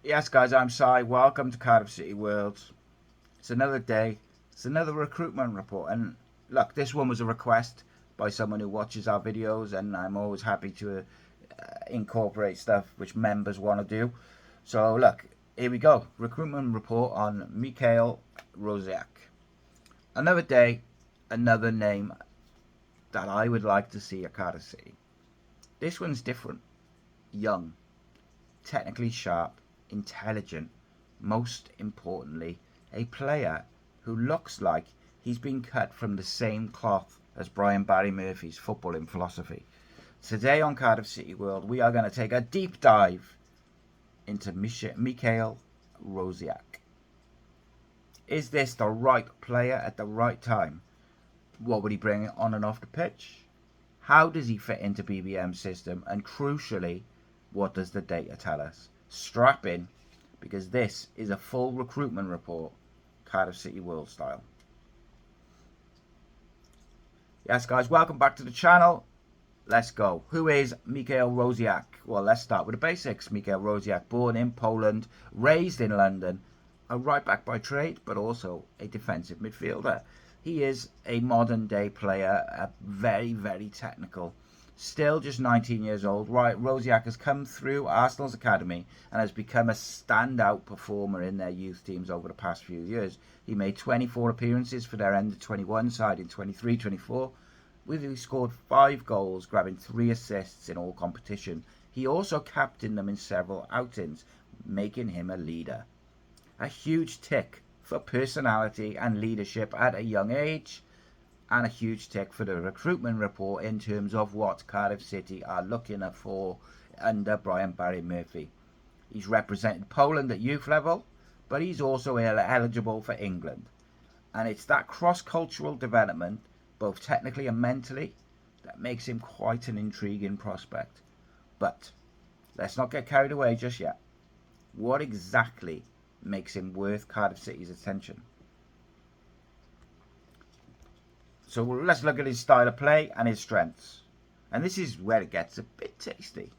Yes, guys, I'm Si. Welcome to Cardiff City World. It's another day. It's another recruitment report. And look, this one was a request by someone who watches our videos, and I'm always happy to incorporate stuff which members want to do. So, look, here we go. Recruitment report on Michal Rosiak. Another day, another name that I would like to see at Cardiff City. This one's different. Young, technically sharp, intelligent, most importantly, a player who looks like he's been cut from the same cloth as Brian Barry Murphy's footballing philosophy. Today on Cardiff City World, we are going to take a deep dive into Michal Rosiak. Is this the right player at the right time? What would he bring on and off the pitch? How does he fit into BBM's system? And crucially, what does the data tell us? Strap in, because this is a full recruitment report, Cardiff City World style. Yes, guys, welcome back to the channel. Let's go. Who is Michal Rosiak? Well, let's start with the basics. Michal Rosiak, born in Poland, raised in London, a right back by trade, but also a defensive midfielder. He is a modern day player, very, very technical. Still just 19 years old. Right, Rosiak has come through Arsenal's academy and has become a standout performer in their youth teams over the past few years. He made 24 appearances for their under-21 side in 23-24. He scored 5 goals, grabbing 3 assists in all competition. He also captained them in several outings, making him a leader. A huge tick for personality and leadership at a young age, and a huge tick for the recruitment report in terms of what Cardiff City are looking for under Brian Barry Murphy. He's represented Poland at youth level, but he's also eligible for England. And it's that cross-cultural development, both technically and mentally, that makes him quite an intriguing prospect. But let's not get carried away just yet. What exactly makes him worth Cardiff City's attention? So let's look at his style of play and his strengths. And this is where it gets a bit tasty.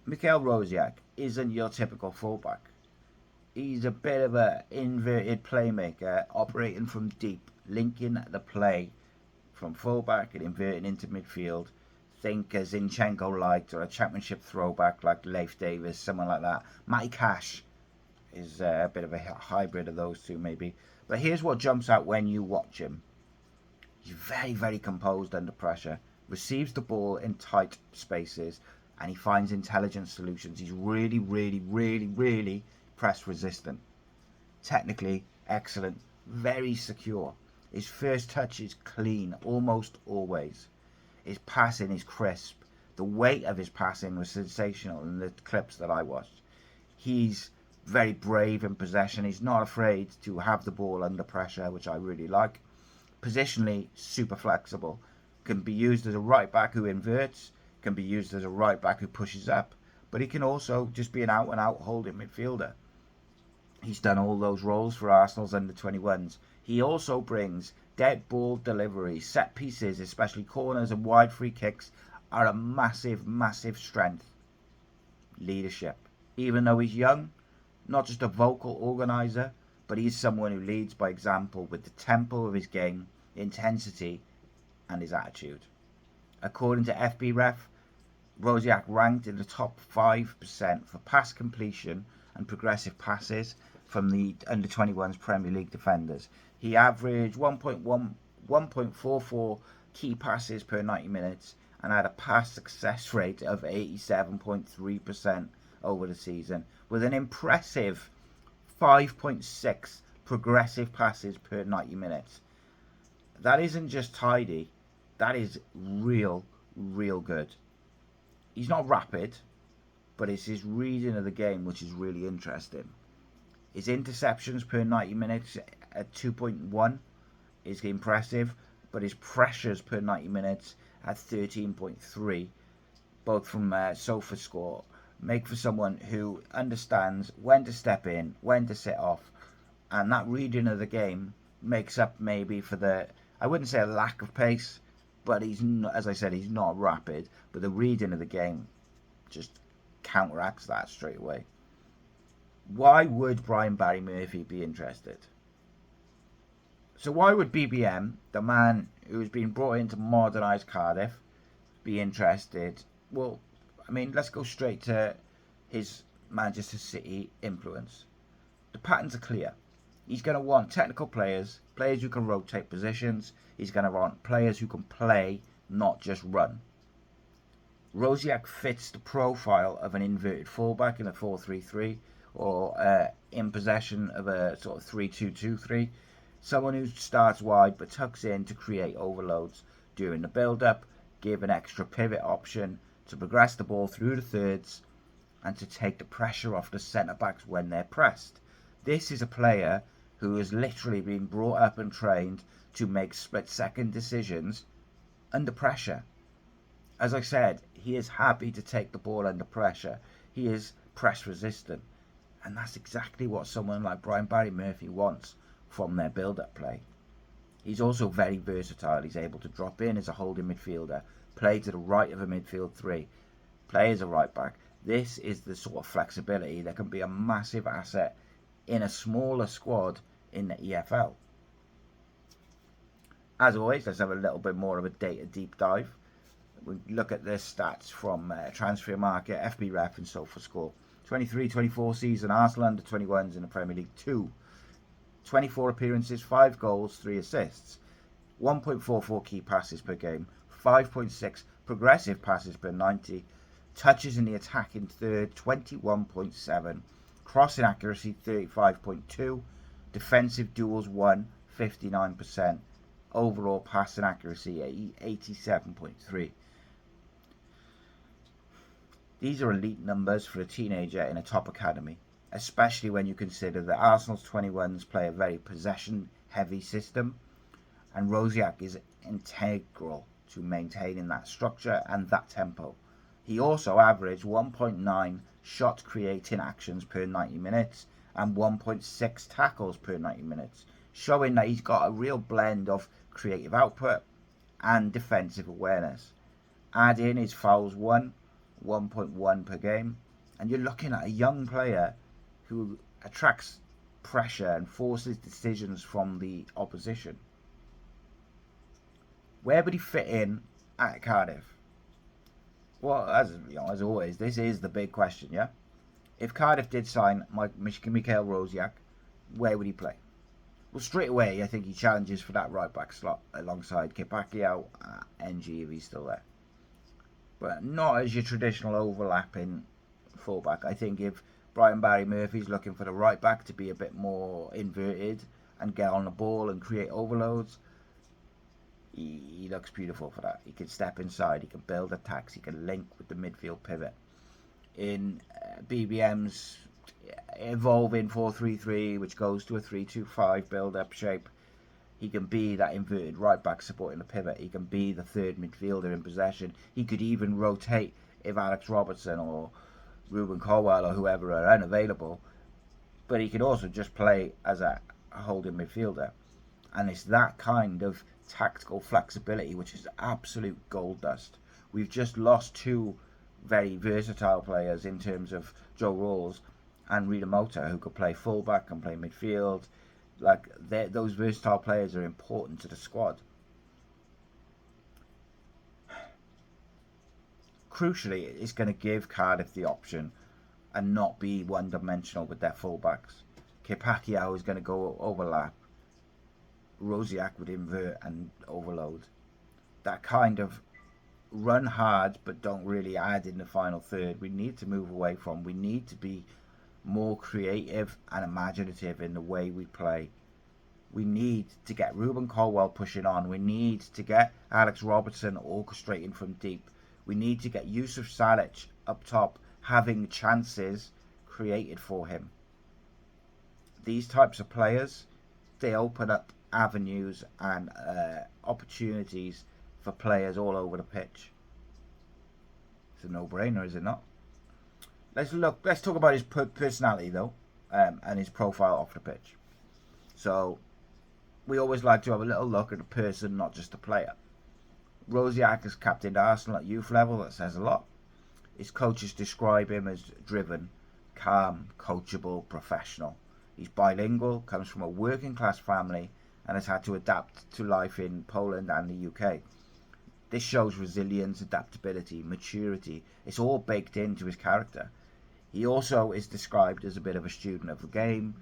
Michal Rosiak isn't your typical fullback. He's a bit of an inverted playmaker, operating from deep, linking the play from fullback and inverting into midfield. Think a Zinchenko light or a championship throwback like Leif Davis, someone like that. Matty Cash is a bit of a hybrid of those two maybe. But here's what jumps out when you watch him. He's very, very composed under pressure, receives the ball in tight spaces, and he finds intelligent solutions. He's really, really, really, really press resistant. Technically excellent, very secure. His first touch is clean, almost always. His passing is crisp. The weight of his passing was sensational in the clips that I watched. He's very brave in possession. He's not afraid to have the ball under pressure, which I really like. Positionally, super flexible. Can be used as a right back who inverts, can be used as a right back who pushes up, but he can also just be an out and out holding midfielder. He's done all those roles for Arsenal's under-21s. He also brings dead ball delivery, set pieces, especially corners and wide free kicks, are a massive, massive strength. Leadership. Even though he's young, not just a vocal organiser, but he's someone who leads by example with the tempo of his game, intensity, and his attitude. According to FBref, Rosiak ranked in the top 5% for pass completion and progressive passes from the under-21s Premier League defenders. He averaged 1.44 key passes per 90 minutes and had a pass success rate of 87.3% over the season, with an impressive 5.6 progressive passes per 90 minutes. That isn't just tidy, that is real good. He's not rapid, but it's his reading of the game which is really interesting. His interceptions per 90 minutes at 2.1 is impressive, but his pressures per 90 minutes at 13.3, both from SofaScore, make for someone who understands when to step in, when to sit off, and that reading of the game makes up maybe for the, I wouldn't say a lack of pace, but he's not, as I said, he's not rapid, but the reading of the game just counteracts that straight away. Why would Brian Barry Murphy be interested? So why would BBM, the man who's been brought in to modernise Cardiff, be interested? Well, I mean, let's go straight to his Manchester City influence. The patterns are clear. He's going to want technical players, players who can rotate positions. He's going to want players who can play, not just run. Rosiak fits the profile of an inverted fullback in a 4-3-3 or in possession of a sort of 3-2-2-3. Someone who starts wide but tucks in to create overloads during the build-up, give an extra pivot option to progress the ball through the thirds and to take the pressure off the centre-backs when they're pressed. This is a player who has literally been brought up and trained to make split-second decisions under pressure. As I said, he is happy to take the ball under pressure. He is press-resistant. And that's exactly what someone like Brian Barry Murphy wants from their build-up play. He's also very versatile. He's able to drop in as a holding midfielder, play to the right of a midfield three, play as a right back. This is the sort of flexibility that can be a massive asset in a smaller squad in the EFL. As always, let's have a little bit more of a data deep dive. We look at the stats from Transfer Market, FBref and SofaScore. 23-24 season, Arsenal under 21s in the Premier League 2. 24 appearances, 5 goals, 3 assists. 1.44 key passes per game. 5.6 progressive passes per 90. Touches in the attacking third, 21.7. Crossing accuracy, 35.2. Defensive duels won, 59%. Overall passing accuracy, 87.3. These are elite numbers for a teenager in a top academy, especially when you consider that Arsenal's 21s play a very possession-heavy system, and Rosiak is integral to maintaining that structure and that tempo. He also averaged 1.9 shot creating actions per 90 minutes and 1.6 tackles per 90 minutes, showing that he's got a real blend of creative output and defensive awareness. Add in his fouls won, 1.1 per game, and you're looking at a young player who attracts pressure and forces decisions from the opposition. Where would he fit in at Cardiff? Well, as always, this is the big question, yeah? If Cardiff did sign Michal Rosiak, where would he play? Well, straight away, I think he challenges for that right-back slot alongside Kipakio, NG if he's still there. But not as your traditional overlapping fullback. I think if Brian Barry Murphy's looking for the right-back to be a bit more inverted and get on the ball and create overloads, he looks beautiful for that. He can step inside, he can build attacks, he can link with the midfield pivot. In BBM's evolving 4-3-3, which goes to a 3-2-5 build-up shape, he can be that inverted right back supporting the pivot. He can be the third midfielder in possession. He could even rotate if Alex Robertson or Ruben Colwell or whoever are unavailable. But he could also just play as a holding midfielder. And it's that kind of tactical flexibility which is absolute gold dust. We've just lost two very versatile players in terms of Joe Rawls and Rita Mota, who could play fullback and play midfield. Like, those versatile players are important to the squad. Crucially, it's going to give Cardiff the option and not be one-dimensional with their fullbacks. Kipakio is going to go overlap. Rosiak would invert and overload. That kind of run hard but don't really add in the final third, we need to move away from. We need to be more creative and imaginative in the way we play. We need to get Ruben Colwell pushing on. We need to get Alex Robertson orchestrating from deep. We need to get Yusuf Salic up top, having chances created for him. These types of players, they open up avenues and opportunities for players all over the pitch. It's a no-brainer, is it not? Let's talk about his personality though, and his profile off the pitch. So we always like to have a little look at the person, not just the player. Rosiak has captained Arsenal at youth level. That says a lot. His coaches describe him as driven, calm, coachable professional. He's bilingual, comes from a working class family, and has had to adapt to life in Poland and the UK. This shows resilience, adaptability, maturity. It's all baked into his character. He also is described as a bit of a student of the game,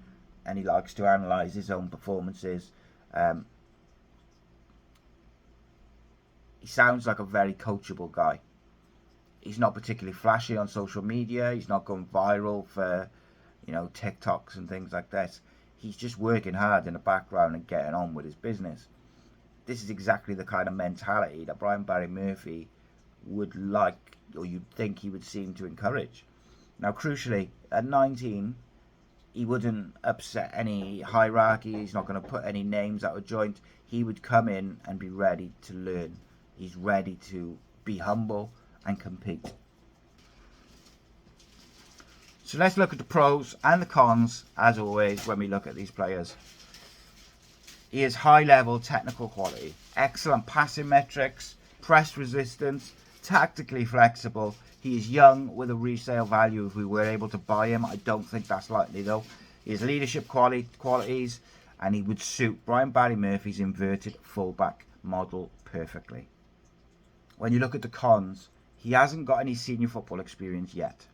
and he likes to analyse his own performances. He sounds like a very coachable guy. He's not particularly flashy on social media. He's not going viral for, TikToks and things like this. He's just working hard in the background and getting on with his business. This is exactly the kind of mentality that Brian Barry Murphy would like, or you'd think he would seem to encourage. Now, crucially, at 19, he wouldn't upset any hierarchy. He's not going to put any names out of joint. He would come in and be ready to learn. He's ready to be humble and compete. So let's look at the pros and the cons, as always, when we look at these players. He has high-level technical quality, excellent passing metrics, press resistance, tactically flexible. He is young with a resale value if we were able to buy him. I don't think that's likely, though. He has leadership qualities, and he would suit Brian Barry Murphy's inverted fullback model perfectly. When you look at the cons, he hasn't got any senior football experience yet.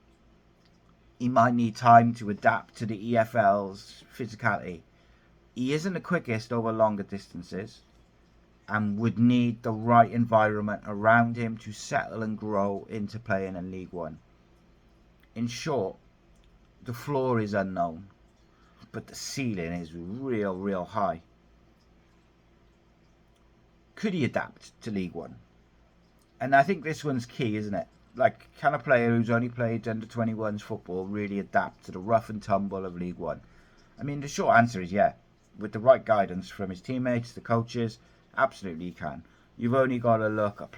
He might need time to adapt to the EFL's physicality. He isn't the quickest over longer distances and would need the right environment around him to settle and grow into playing in League One. In short, the floor is unknown, but the ceiling is real high. Could he adapt to League One? And I think this one's key, isn't it? Like, can a player who's only played under 21s football really adapt to the rough and tumble of League One? I mean, the short answer is yeah. With the right guidance from his teammates, the coaches, absolutely he can. You've only got to look at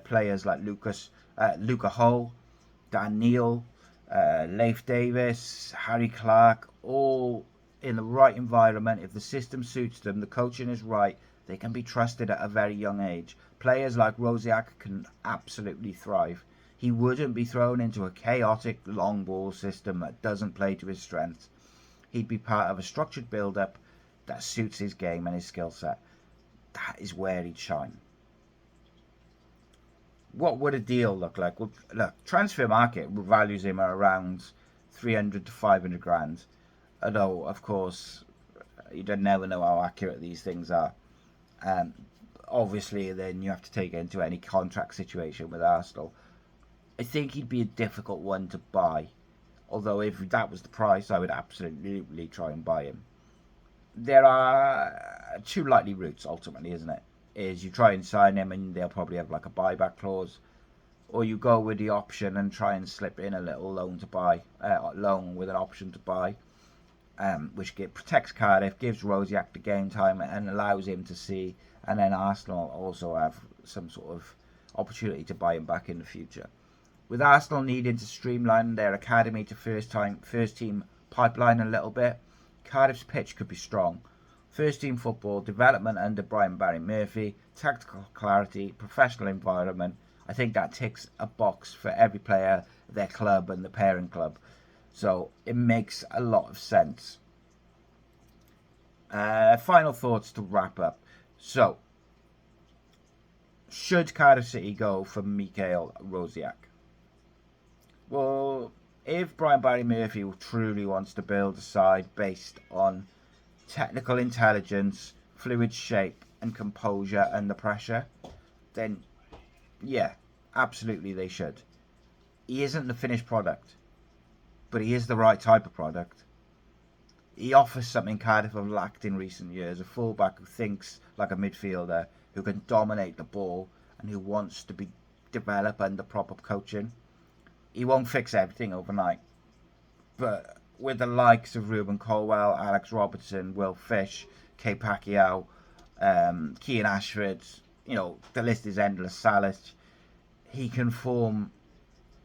players like Luca Hull, Dan Neil, Leif Davis, Harry Clark, all in the right environment. If the system suits them, the coaching is right, they can be trusted at a very young age. Players like Rosiak can absolutely thrive. He wouldn't be thrown into a chaotic long ball system that doesn't play to his strengths. He'd be part of a structured build-up that suits his game and his skill set. That is where he'd shine. What would a deal look like? Well, look, transfer market values him at around 300 to 500 grand. Although, of course, you don't never know how accurate these things are. Obviously, then you have to take into any contract situation with Arsenal. I think he'd be a difficult one to buy. Although if that was the price, I would absolutely try and buy him. There are two likely routes, ultimately, isn't it? Is you try and sign him and they'll probably have like a buyback clause. Or you go with the option and try and slip in a little loan with an option to buy. Which protects Cardiff, gives Rosiak the game time and allows him to see. And then Arsenal also have some sort of opportunity to buy him back in the future. With Arsenal needing to streamline their academy to first team pipeline a little bit, Cardiff's pitch could be strong. First team football, development under Brian Barry Murphy, tactical clarity, professional environment. I think that ticks a box for every player, their club and the parent club. So it makes a lot of sense. Final thoughts to wrap up. So, should Cardiff City go for Michal Rosiak? Well, if Brian Barry Murphy truly wants to build a side based on technical intelligence, fluid shape and composure under pressure, then yeah, absolutely they should. He isn't the finished product, but he is the right type of product. He offers something Cardiff have lacked in recent years, a fullback who thinks like a midfielder, who can dominate the ball and who wants to be developed under proper coaching. He won't fix everything overnight, but with the likes of Ruben Colwell, Alex Robertson, Will Fish, Kay Pacquiao, Kean Ashford, the list is endless. Salich, he can form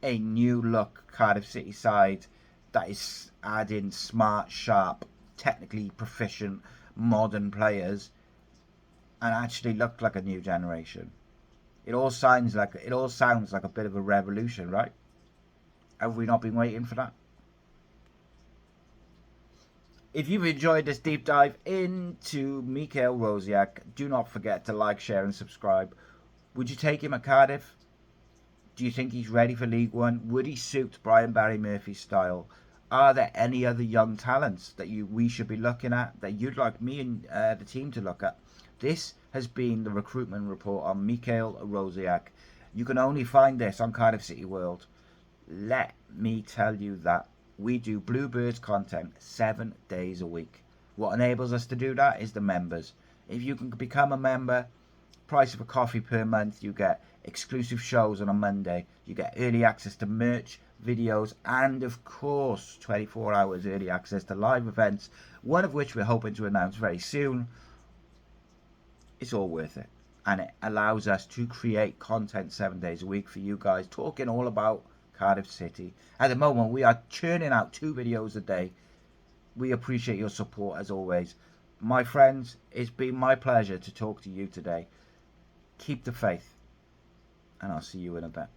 a new look Cardiff City side that is adding smart, sharp, technically proficient, modern players and actually look like a new generation. It all sounds like a bit of a revolution, right? Have we not been waiting for that? If you've enjoyed this deep dive into Michal Rosiak, do not forget to like, share and subscribe. Would you take him at Cardiff? Do you think he's ready for League One? Would he suit Brian Barry Murphy's style? Are there any other young talents that we should be looking at, that you'd like me and the team to look at? This has been the recruitment report on Michal Rosiak. You can only find this on Cardiff City World. Let me tell you that we do Bluebirds content 7 days a week. What enables us to do that is the members. If you can become a member, price of a coffee per month, you get exclusive shows on a Monday, you get early access to merch, videos, and of course 24 hours early access to live events, one of which we're hoping to announce very soon. It's all worth it, and it allows us to create content 7 days a week for you guys, talking all about Cardiff City. At the moment we are churning out 2 videos a day. We appreciate your support as always. My friends, it's been my pleasure to talk to you today. Keep the faith, and I'll see you in a bit.